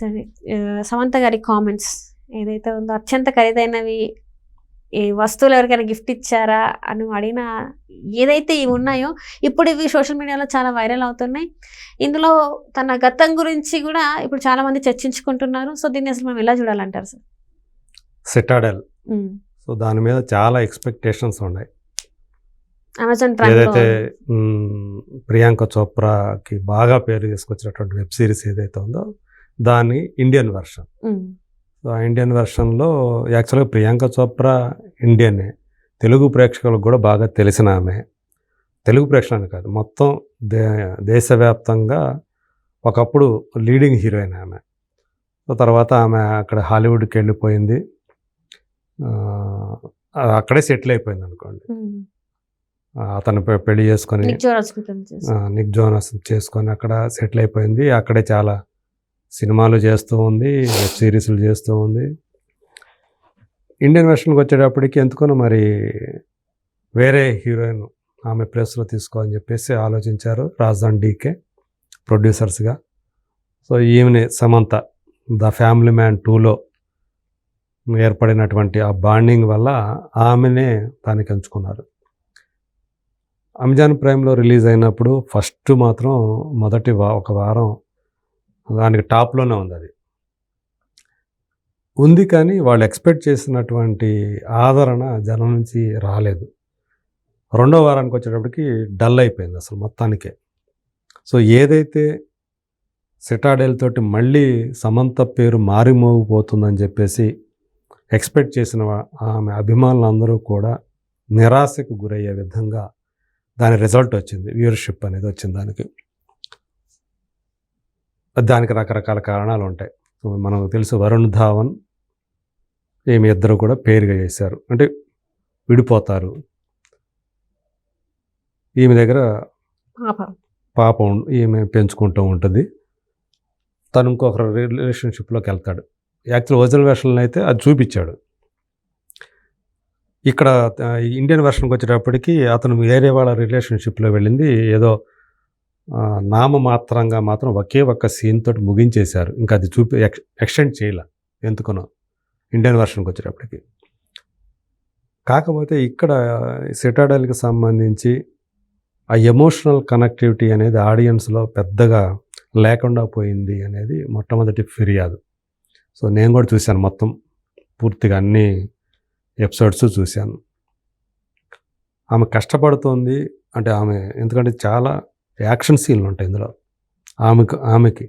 సరే. సమంత గారి కామెంట్స్ ఏదైతే ఉందో అత్యంత ఖరీదైనవి ఈ వస్తువులు ఎవరికైనా గిఫ్ట్ ఇచ్చారా అని అడిగిన ఏదైతే ఇవి ఉన్నాయో ఇప్పుడు ఇవి సోషల్ మీడియాలో చాలా వైరల్ అవుతున్నాయి. ఇందులో తన గతం గురించి కూడా ఇప్పుడు చాలా మంది చర్చించుకుంటున్నారు. సో దీన్ని అసలు మనం ఎలా చూడాలంటారు సార్? సిటాడెల్, సో దాని మీద చాలా ఎక్స్పెక్టేషన్స్ ఉన్నాయి. అమెజాన్ ఏదైతే ప్రియాంక చోప్రాకి బాగా పేరు తీసుకొచ్చినటువంటి వెబ్ సిరీస్ ఏదైతే ఉందో దాని ఇండియన్ వెర్షన్. సో ఆ ఇండియన్ వెర్షన్లో యాక్చువల్గా ప్రియాంక చోప్రా ఇండియనే, తెలుగు ప్రేక్షకులకు కూడా బాగా తెలిసిన ఆమె. తెలుగు ప్రేక్షకులని కాదు, మొత్తం దేశవ్యాప్తంగా ఒకప్పుడు లీడింగ్ హీరోయిన్ ఆమె. సో తర్వాత ఆమె అక్కడ హాలీవుడ్కి వెళ్ళిపోయింది, అక్కడే సెటిల్ అయిపోయింది అనుకోండి. అతను పెళ్లి చేసుకొని నిక్ జోనస్ చేసుకొని అక్కడ సెటిల్ అయిపోయింది. అక్కడే చాలా సినిమాలు చేస్తూ ఉంది, వెబ్ సిరీస్లు చేస్తూ ఉంది. ఇండియన్ వెర్షన్కి వచ్చేటప్పటికి ఎందుకనో మరి వేరే హీరోయిన్ ఆమె ప్లేస్లో తీసుకోవాలని చెప్పేసి ఆలోచించారు రాజధాని డీకే ప్రొడ్యూసర్స్గా. సో ఈమెని సమంత ద ఫ్యామిలీ మ్యాన్ 2లో ఏర్పడినటువంటి ఆ బాండింగ్ వల్ల ఆమెనే దానికి ఎంచుకున్నారు. అమెజాన్ ప్రైమ్లో రిలీజ్ అయినప్పుడు ఫస్ట్ మాత్రం మొదటి ఒక వారం దానికి టాప్లోనే ఉంది. అది ఉంది కానీ వాళ్ళు ఎక్స్పెక్ట్ చేసినటువంటి ఆదరణ జనం నుంచి రాలేదు. రెండో వారానికి వచ్చేటప్పటికి డల్ అయిపోయింది అసలు మొత్తానికే. సో ఏదైతే సిటాడెల్ తోటి మళ్ళీ సమంత పేరు మారిమోగిపోతుందని చెప్పేసి ఎక్స్పెక్ట్ చేసిన ఆమె అభిమానులందరూ కూడా నిరాశకు గురయ్యే విధంగా దాని రిజల్ట్ వచ్చింది, వ్యూవర్షిప్ అనేది వచ్చింది. దానికి రకరకాల కారణాలు ఉంటాయి. మనకు తెలుసు వరుణ్ ధావన్ ఈమె ఇద్దరు కూడా పేరుగా చేశారు, అంటే విడిపోతారు. ఈమె దగ్గర పాప ఈమె పెంచుకుంటూ ఉంటుంది, తను ఇంకొక రిలేషన్షిప్లోకి వెళ్తాడు. యాక్చువల్ ఒరిజినల్ వెర్షన్లో అయితే అది చూపించాడు. ఇక్కడ ఇండియన్ వెర్షన్కి వచ్చేటప్పటికి అతను వేరే వాళ్ళ రిలేషన్షిప్లో వెళ్ళింది ఏదో నామమాత్రంగా మాత్రం ఒకే ఒక్క సీన్ తోటి ముగించేశారు. ఇంకా అది ఎక్స్టెండ్ చేయాల ఎందుకునో ఇండియన్ వెర్షన్కి వచ్చేటప్పటికి. కాకపోతే ఇక్కడ సిటాడెల్కి సంబంధించి ఆ ఎమోషనల్ కనెక్టివిటీ అనేది ఆడియన్స్లో పెద్దగా లేకుండా పోయింది అనేది మొట్టమొదటి ఫిర్యాదు. సో నేను కూడా చూశాను, మొత్తం పూర్తిగా అన్ని ఎపిసోడ్స్ చూశాను. ఆమె కష్టపడుతోంది అంటే ఆమె, ఎందుకంటే చాలా యాక్షన్ సీన్లు ఉంటాయి ఇందులో ఆమెకి,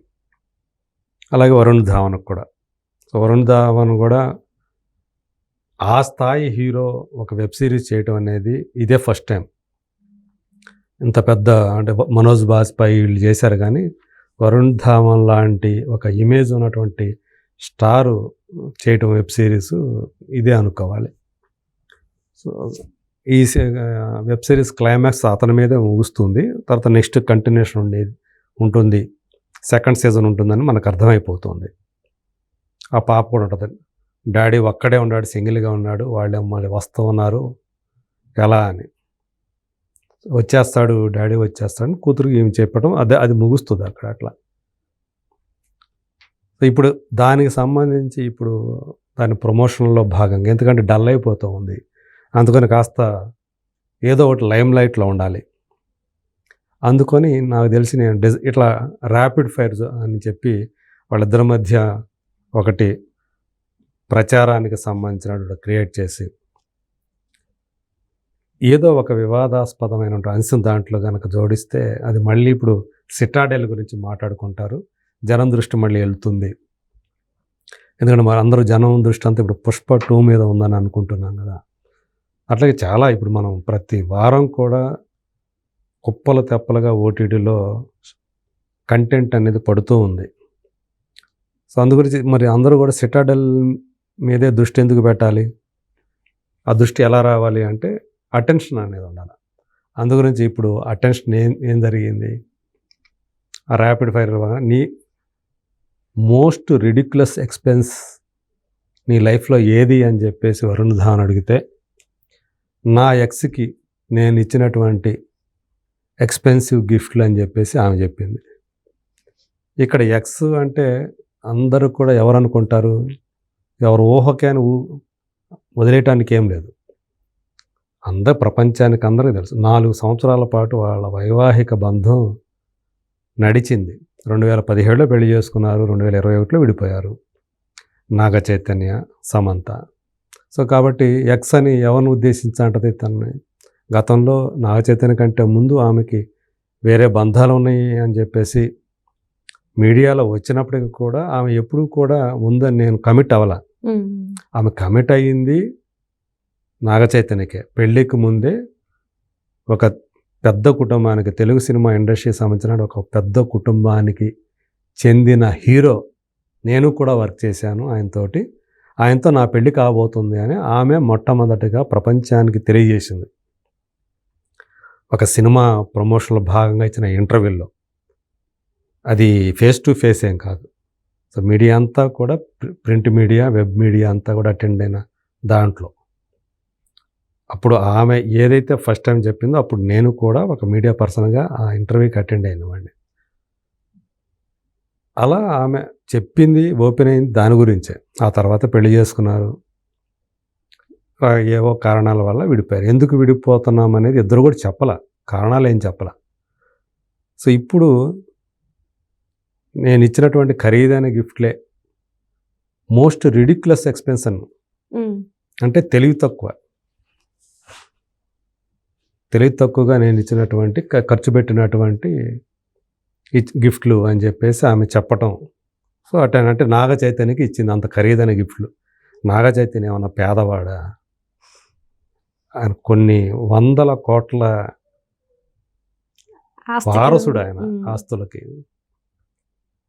అలాగే వరుణ్ ధావన్కి కూడా. సో వరుణ్ ధావన్ కూడా ఆ స్థాయి హీరో ఒక వెబ్ సిరీస్ చేయటం అనేది ఇదే ఫస్ట్ టైం. ఇంత పెద్ద అంటే మనోజ్ బాజ్పేయి వీళ్ళు చేశారు, కానీ వరుణ్ ధావన్ లాంటి ఒక ఇమేజ్ ఉన్నటువంటి స్టారు చేయటం వెబ్ సిరీస్ ఇదే అనుకోవాలి. సో ఈ వెబ్ సిరీస్ క్లైమాక్స్ అతని మీదే ముగుస్తుంది, తర్వాత నెక్స్ట్ కంటిన్యూషన్ ఉంటుంది, సెకండ్ సీజన్ ఉంటుందని మనకు అర్థమైపోతుంది. ఆ పాప కూడా ఉంటుంది, డాడీ ఒక్కడే ఉన్నాడు, సింగిల్గా ఉన్నాడు, వాళ్ళే మళ్ళీ వస్తూ ఉన్నారు ఎలా అని. వచ్చేస్తాడు డాడీ వచ్చేస్తాడని కూతురికి ఏమి చెప్పడం, అది ముగుస్తుంది అక్కడ అట్లా. ఇప్పుడు దానికి సంబంధించి ఇప్పుడు దాని ప్రమోషన్లో భాగంగా, ఎందుకంటే డల్ అయిపోతూ ఉంది, అందుకని కాస్త ఏదో ఒకటి లైమ్ లైట్లో ఉండాలి. అందుకని నాకు తెలిసి నేను ఇట్లా ర్యాపిడ్ ఫైర్ అని చెప్పి వాళ్ళిద్దరి మధ్య ఒకటి ప్రచారానికి సంబంధించినటువంటి క్రియేట్ చేసి ఏదో ఒక వివాదాస్పదమైన అంశం దాంట్లో కనుక జోడిస్తే అది మళ్ళీ ఇప్పుడు సిటాడెల్ గురించి మాట్లాడుకుంటారు, జనం దృష్టి మళ్ళీ వెళ్తుంది. ఎందుకంటే మరి అందరూ జనం దృష్టి అంతా ఇప్పుడు పుష్ప 2 మీద ఉందని అనుకుంటున్నాం కదా. అట్లాగే చాలా ఇప్పుడు మనం ప్రతి వారం కూడా కుప్పలు తెప్పలుగా ఓటీటీలో కంటెంట్ అనేది పడుతూ ఉంది. సో అందుగురించి మరి అందరూ కూడా సిటాడెల్ మీదే దృష్టి ఎందుకు పెట్టాలి? ఆ దృష్టి ఎలా రావాలి అంటే అటెన్షన్ అనేది ఉండాలి. అందుగురించి ఇప్పుడు అటెన్షన్ ఏం జరిగింది, ఆ ర్యాపిడ్ ఫైర్ నీ మోస్ట్ రిడిక్యులస్ ఎక్స్పెన్స్ నీ లైఫ్లో ఏది అని చెప్పేసి వరుణ్ ధావన్ అడిగితే, నా ఎక్స్కి నేను ఇచ్చినటువంటి ఎక్స్పెన్సివ్ గిఫ్ట్లు అని చెప్పేసి ఆమె చెప్పింది. ఇక్కడ ఎక్స్ అంటే అందరూ కూడా ఎవరు అనుకుంటారు, ఎవరు ఊహకే అని వదిలేయటానికి ఏం లేదు. అందరు ప్రపంచానికి అందరికీ తెలుసు 4 సంవత్సరాల పాటు వాళ్ళ వైవాహిక బంధం నడిచింది. 2017లో పెళ్లి చేసుకున్నారు, 2021లో విడిపోయారు నాగ చైతన్య, సమంత. సో కాబట్టి ఎక్స్ అని ఎవరిని ఉద్దేశించి అంటది తనని. గతంలో నాగ చైతన్య కంటే ముందు ఆమెకి వేరే బంధాలు ఉన్నాయి అని చెప్పేసి మీడియాలో వచ్చినప్పటికీ కూడా ఆమె ఎప్పుడూ కూడా ముందని నేను కమిట్ అవ్వాల. ఆమె కమిట్ అయ్యింది నాగ చైతన్యకే. పెళ్ళికి ముందే ఒక పెద్ద కుటుంబానికి, తెలుగు సినిమా ఇండస్ట్రీకి సంబంధించిన ఒక పెద్ద కుటుంబానికి చెందిన హీరో, నేను కూడా వర్క్ చేశాను ఆయనతోటి, ఆయనతో నా పెళ్ళి కాబోతుంది అని ఆమె మొట్టమొదటిగా ప్రపంచానికి తెలియజేసింది ఒక సినిమా ప్రమోషన్లో భాగంగా ఇచ్చిన ఇంటర్వ్యూలో. అది ఫేస్ టు ఫేస్ ఏం కాదు. సో మీడియా అంతా కూడా, ప్రింట్ మీడియా, వెబ్ మీడియా అంతా కూడా అటెండ్ అయిన దాంట్లో అప్పుడు ఆమె ఏదైతే ఫస్ట్ టైం చెప్పిందో అప్పుడు నేను కూడా ఒక మీడియా పర్సన్గా ఆ ఇంటర్వ్యూకి అటెండ్ అయినవాడిని. అలా ఆమె చెప్పింది ఓపెన్ అయింది దాని గురించే. ఆ తర్వాత పెళ్లి చేసుకున్నారు, ఏవో కారణాల వల్ల విడిపోయారు. ఎందుకు విడిపోతున్నాం అనేది ఇద్దరు కూడా చెప్పాల, కారణాలు ఏం చెప్పాల. సో ఇప్పుడు నేను ఇచ్చినటువంటి ఖరీదైన గిఫ్ట్లే మోస్ట్ రిడిక్యులస్ ఎక్స్పెన్స్ అంటే తెలివి తక్కువగా నేను ఇచ్చినటువంటి ఖర్చు పెట్టినటువంటి గిఫ్ట్లు అని చెప్పేసి ఆమె చెప్పటం. సో అంటే నాగ చైతన్యకి ఇచ్చింది అంత ఖరీదైన గిఫ్ట్లు. నాగ చైతన్య ఏమన్నా పేదవాడా? ఆయన కొన్ని 100 కోట్ల వారసుడు ఆయన ఆస్తులకి.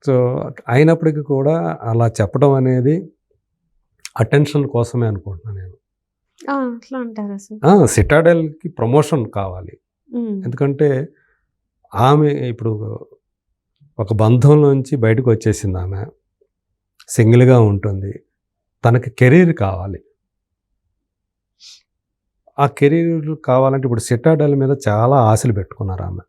సో అయినప్పటికీ కూడా అలా చెప్పడం అనేది అటెన్షన్ కోసమే అనుకుంటున్నాను నేను. అట్లా అంటారు అసలు. సిటాడెల్కి ప్రమోషన్ కావాలి. ఎందుకంటే ఆమె ఇప్పుడు ఒక బంధంలోంచి బయటకు వచ్చేసింది. ఆమె సింగిల్గా ఉంటుంది, తనకి కెరీర్ కావాలి. ఆ కెరీర్ కావాలంటే ఇప్పుడు సిటాడెల్ మీద చాలా ఆశలు పెట్టుకున్నారు ఆమె,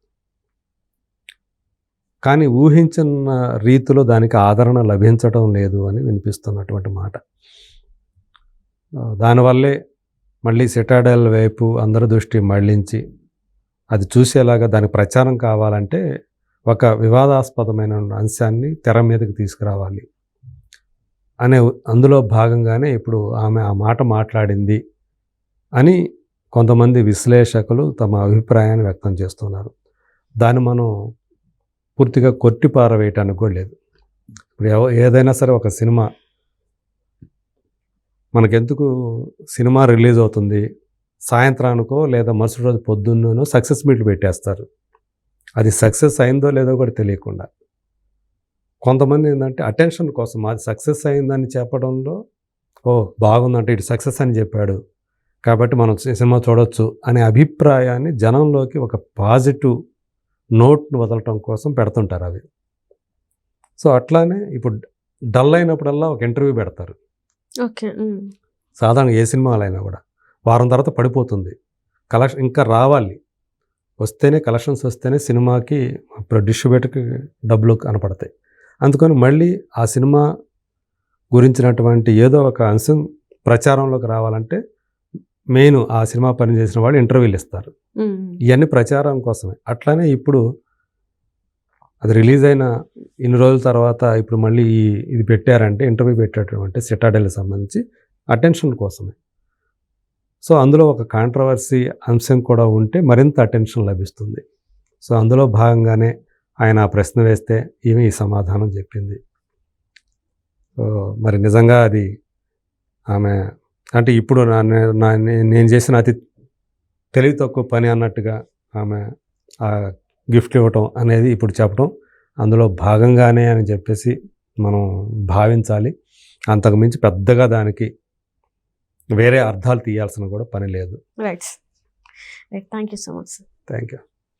కానీ ఊహించిన రీతిలో దానికి ఆదరణ లభించడం లేదు అని వినిపిస్తున్నటువంటి మాట. దానివల్లే మళ్ళీ సిటాడెల్ వైపు అందరి దృష్టి మళ్లించి అది చూసేలాగా దానికి ప్రచారం కావాలంటే ఒక వివాదాస్పదమైన అంశాన్ని తెర మీదకి తీసుకురావాలి అనే అందులో భాగంగానే ఇప్పుడు ఆమె ఆ మాట మాట్లాడింది అని కొంతమంది విశ్లేషకులు తమ అభిప్రాయాన్ని వ్యక్తం చేస్తున్నారు. దాన్ని మనం పూర్తిగా కొట్టిపారవేయటానికి కూడా లేదు. ఇప్పుడు ఏదైనా సరే ఒక సినిమా మనకెందుకు, సినిమా రిలీజ్ అవుతుంది, సాయంత్రానికో లేదా మరుసటి రోజు పొద్దున్ననో సక్సెస్ మీట్లు పెట్టేస్తారు. అది సక్సెస్ అయిందో లేదో కూడా తెలియకుండా. కొంతమంది ఏంటంటే అటెన్షన్ కోసం అది సక్సెస్ అయిందని చెప్పడంలో, ఓ బాగుందంటే ఇటు సక్సెస్ అని చెప్పాడు కాబట్టి మనం సినిమా చూడొచ్చు అనే అభిప్రాయాన్ని జనంలోకి ఒక పాజిటివ్ నోట్ను వదలటం కోసం పెడుతుంటారు అవి. సో అట్లానే ఇప్పుడు డల్ అయినప్పుడల్లా ఒక ఇంటర్వ్యూ పెడతారు. ఓకే. సాధారణ ఏ సినిమాలైనా కూడా వారం తర్వాత పడిపోతుంది. కలెక్షన్ ఇంకా రావాలి, వస్తేనే కలెక్షన్స్ వస్తేనే సినిమాకి డిస్ట్రిబ్యూటర్కి డబ్బులు కనపడతాయి. అందుకని మళ్ళీ ఆ సినిమా గురించినటువంటి ఏదో ఒక అంశం ప్రచారంలోకి రావాలంటే మెయిన్ ఆ సినిమా పనిచేసిన వాళ్ళు ఇంటర్వ్యూలు ఇస్తారు. ఇవన్నీ ప్రచారం కోసమే. అట్లానే ఇప్పుడు అది రిలీజ్ అయిన ఇన్ని రోజుల తర్వాత ఇప్పుడు మళ్ళీ ఇది పెట్టారంటే, ఇంటర్వ్యూ పెట్టేటటువంటి సిటాడెల్కి సంబంధించి అటెన్షన్ కోసమే. సో అందులో ఒక కాంట్రవర్సీ అంశం కూడా ఉంటే మరింత అటెన్షన్ లభిస్తుంది. సో అందులో భాగంగానే ఆయన ఆ ప్రశ్న వేస్తే ఈమె ఈ సమాధానం చెప్పింది. సో మరి నిజంగా అది ఆమె అంటే ఇప్పుడు నేను చేసిన అతి తెలివి తక్కువ పని అన్నట్టుగా ఆమె ఆ గిఫ్ట్ ఇవ్వటం అనేది ఇప్పుడు చెప్పడం అందులో భాగంగానే అని చెప్పేసి మనం భావించాలి. అంతకుమించి పెద్దగా దానికి వేరే అర్థాలు తీయాల్సిన కూడా పని లేదు. Right. Thank you so much. Thank you.